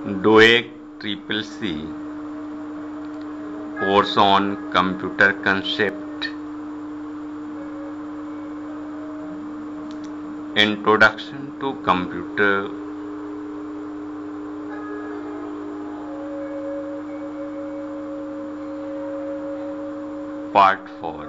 Doeacc CCC course on computer concept, introduction to computer, part 4.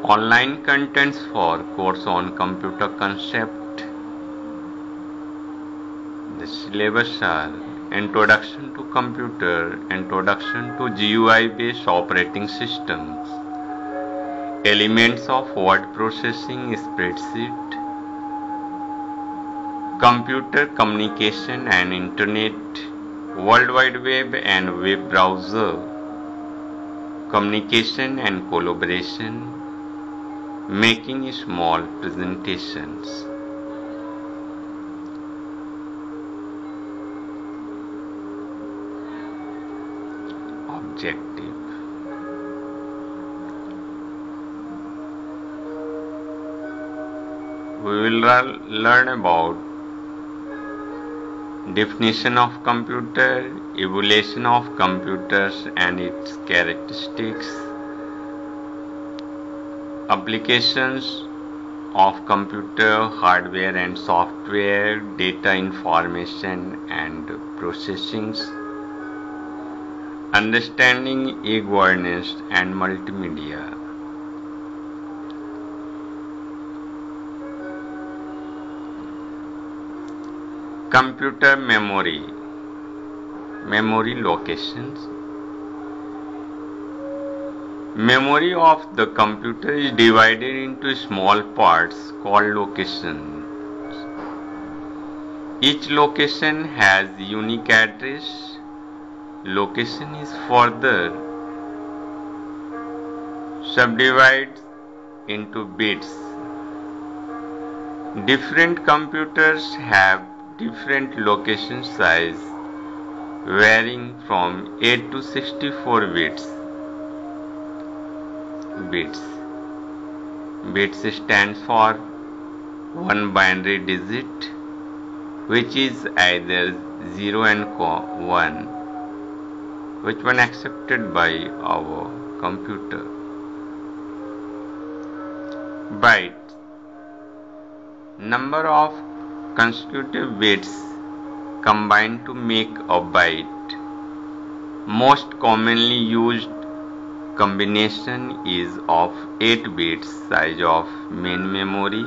Online contents for course on computer concept. The syllabus are Introduction to Computer, Introduction to GUI based operating systems, Elements of word processing spreadsheet, Computer communication and Internet, World Wide Web and web browser, Communication and collaboration, Making small presentations. Objective. We will learn about definition of computer, evaluation of computers and its characteristics, applications of computer hardware and software, data information and processing, understanding e-governance and multimedia. Computer memory, memory locations. Memory of the computer is divided into small parts called locations. Each location has unique address. Location is further subdivided into bits. Different computers have different location size varying from 8 to 64 bits. Bits stands for one binary digit, which is either 0 and 1, which one accepted by our computer. Bytes, number of consecutive bits combined to make a byte. Most commonly used combination is of 8 bits size of main memory.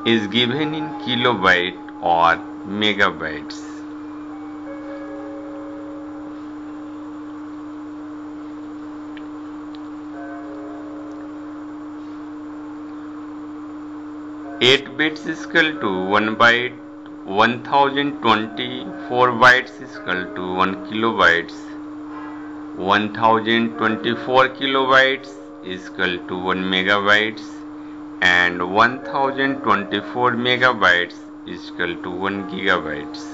Is given in kilobyte or megabytes. Eight bits is equal to 1 byte. 1024 bytes is equal to 1 kilobytes. 1024 kilobytes is equal to 1 megabytes, and 1024 megabytes is equal to 1 gigabytes.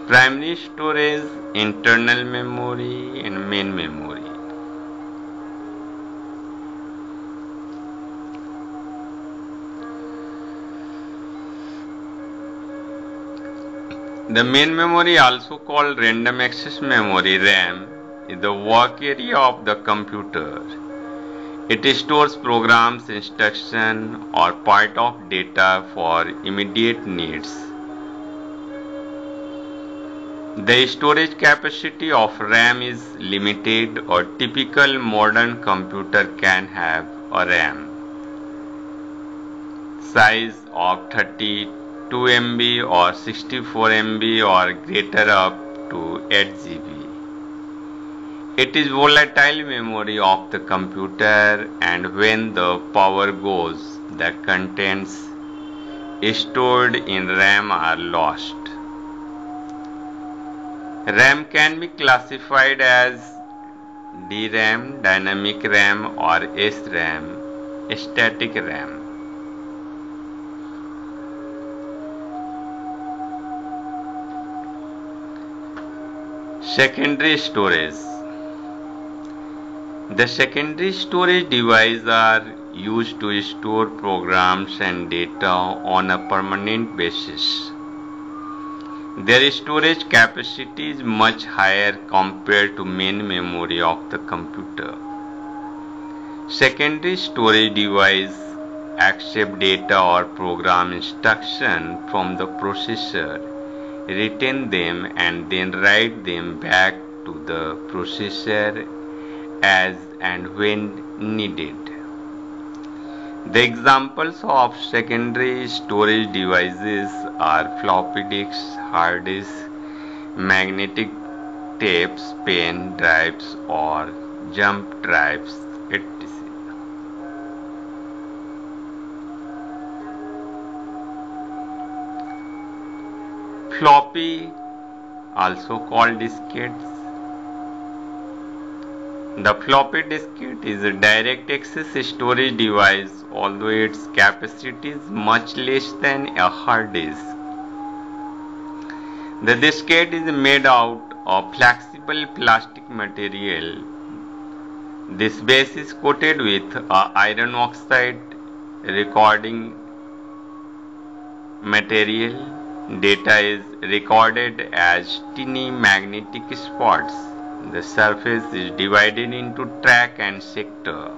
Primary storage, internal memory and main memory. The main memory, also called random access memory (RAM), is the work area of the computer. It stores programs, instructions or part of data for immediate needs. The storage capacity of RAM is limited. A typical modern computer can have a RAM size of 32 MB or 64 MB or greater up to 8 GB. It is volatile memory of the computer, and when the power goes, the contents stored in RAM are lost. RAM can be classified as DRAM, dynamic RAM, or SRAM, static RAM. Secondary storage. The secondary storage devices are used to store programs and data on a permanent basis. Their storage capacity is much higher compared to main memory of the computer. Secondary storage devices accept data or program instruction from the processor, retain them, and then write them back to the processor as and when needed. The examples of secondary storage devices are floppy disks, hard disks, magnetic tapes, pen drives, or jump drives, etc. Floppy, also called diskettes. The floppy diskette is a direct access storage device, although its capacity is much less than a hard disk. The diskette is made out of flexible plastic material. This base is coated with iron oxide recording material. Data is recorded as tiny magnetic spots. The surface is divided into track and sector,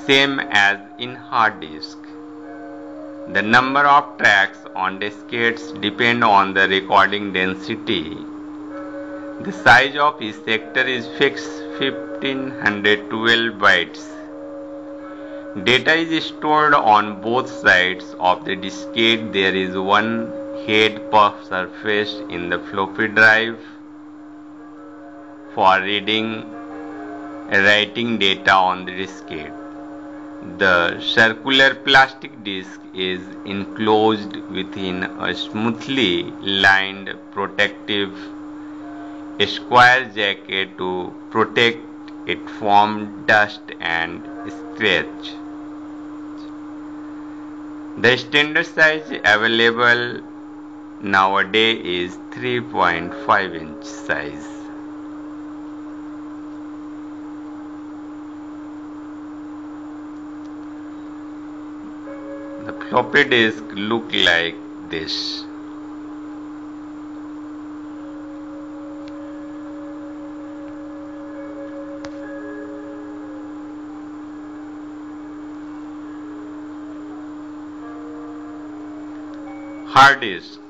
same as in hard disk. The number of tracks on diskettes depend on the recording density. The size of each sector is fixed 1512 bytes. Data is stored on both sides of the diskette. There is one head per surface in the floppy drive for reading and writing data on the diskette. The circular plastic disk is enclosed within a smoothly lined protective square jacket to protect it from dust and scratch. The standard size available nowadays is 3.5 inch size. The floppy disk look like this. Hard disk.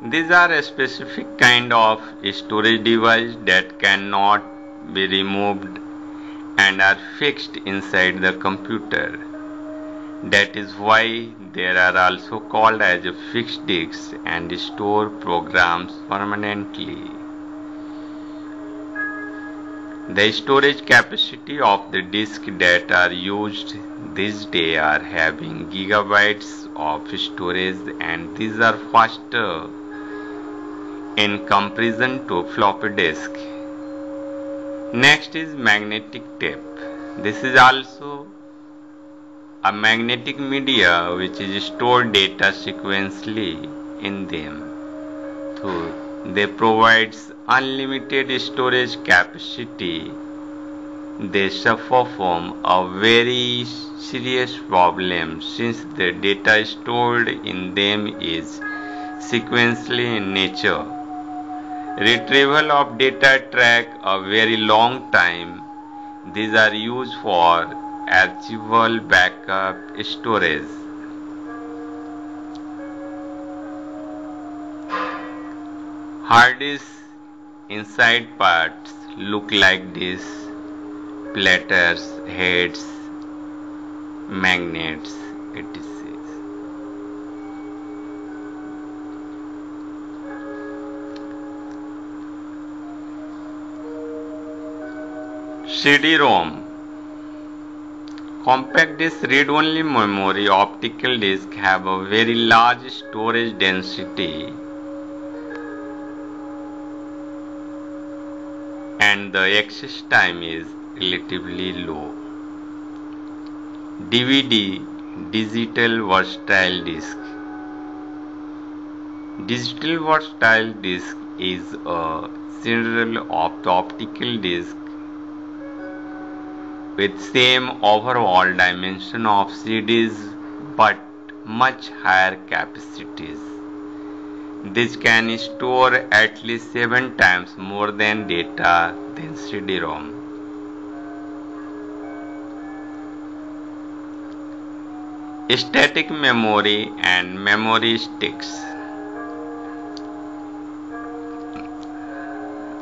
These are a specific kind of storage device that cannot be removed and are fixed inside the computer. That is why they are also called as a fixed disks and store programs permanently. The storage capacity of the disks that are used these days are having gigabytes of storage, and these are faster in comparison to floppy disk. Next is magnetic tape. This is also a magnetic media which is stored data sequentially in them. So they provides unlimited storage capacity. They suffer from a very serious problem since the data stored in them is sequentially in nature. Retrieval of data take a very long time. These are used for archival backup storage. Hard disk inside parts look like this: platters, heads, magnets, etc. CD-ROM, Compact disk read-only memory optical disk have a very large storage density and the access time is relatively low. DVD Digital Versatile Disk. Digital versatile disk is a serial of the optical disk with same overall dimension of CDs but much higher capacities. This can store at least 7 times more than data than CD-ROM. Static memory and memory sticks.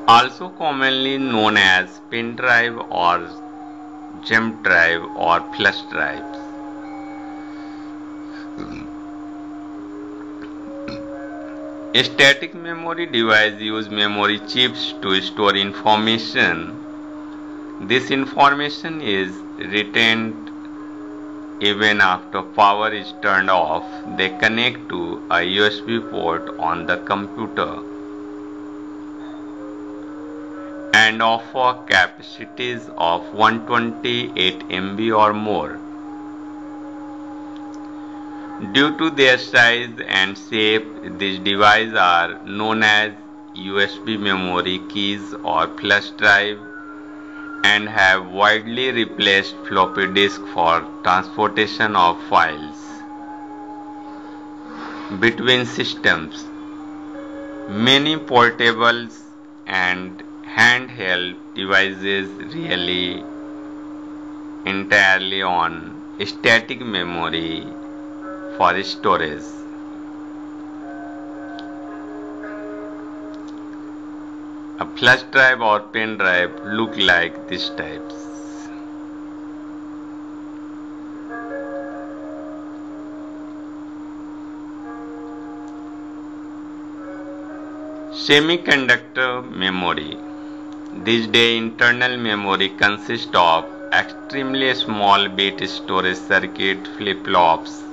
Also commonly known as pen drive or jump drive or flash drives. Static memory devices use memory chips to store information. This information is retained even after power is turned off. They connect to a USB port on the computer and offer capacities of 128 MB or more. Due to their size and shape, these devices are known as USB memory keys or flash drive and have widely replaced floppy disk for transportation of files between systems. Many portables and handheld devices rely entirely on static memory for storage. A flash drive or pen drive look like these types. Semiconductor memory. These days internal memory consists of extremely small bit storage circuit flip-flops,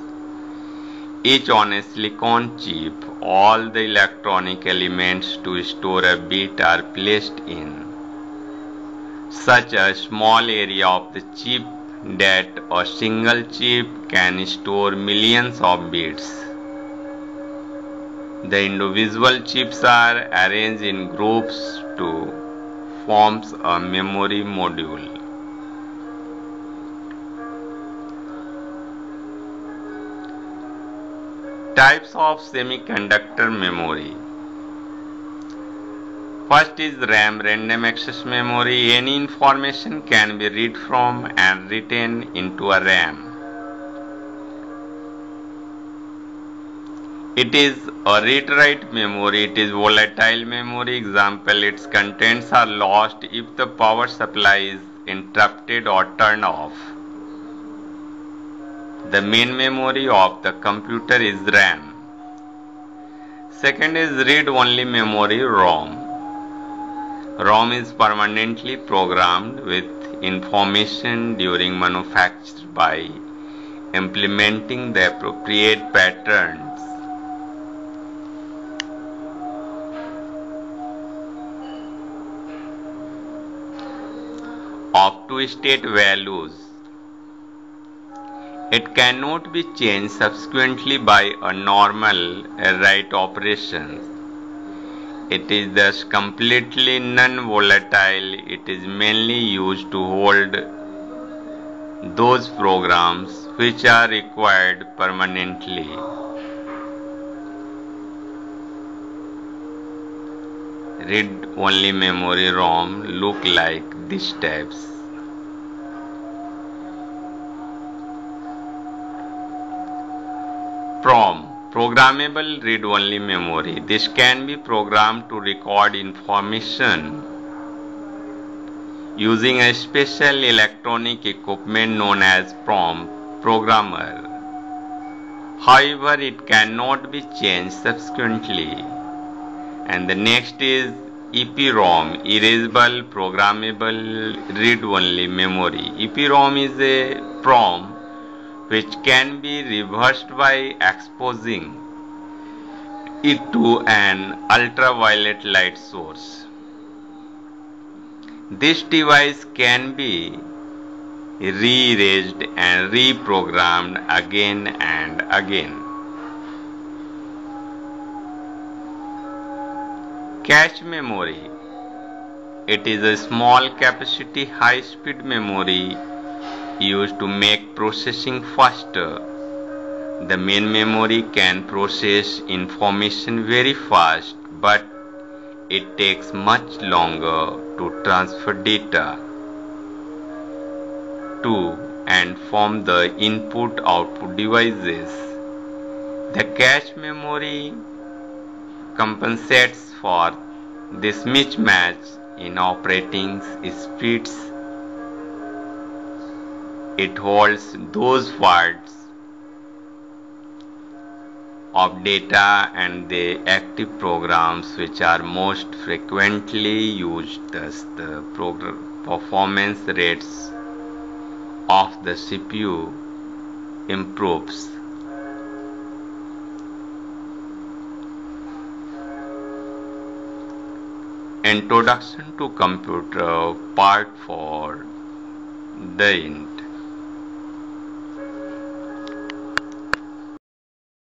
each on a silicon chip. All the electronic elements to store a bit are placed in such a small area of the chip that a single chip can store millions of bits. The individual chips are arranged in groups to form a memory module. Types of semiconductor memory. First is RAM, random access memory. Any information can be read from and written into a RAM. It is a read-write memory. It is volatile memory. Example, its contents are lost if the power supply is interrupted or turned off. The main memory of the computer is RAM. Second is read-only memory, ROM. ROM is permanently programmed with information during manufacture by implementing the appropriate patterns of two state values. It cannot be changed subsequently by a normal write operation. It is thus completely non-volatile. It is mainly used to hold those programs which are required permanently. Read-only memory ROM look like these types. PROM, programmable read-only memory. This can be programmed to record information using a special electronic equipment known as PROM, programmer. However, it cannot be changed subsequently. And the next is EPROM, erasable programmable read-only memory. EPROM is a PROM which can be reversed by exposing it to an ultraviolet light source. This device can be re-erased and reprogrammed again and again. Cache memory. It is a small capacity high-speed memory used to make processing faster. The main memory can process information very fast, but it takes much longer to transfer data to and from the input-output devices. The cache memory compensates for this mismatch in operating speeds. It holds those words of data and the active programs which are most frequently used, thus the performance rates of the CPU improves. Introduction to Computer Part 4, the end.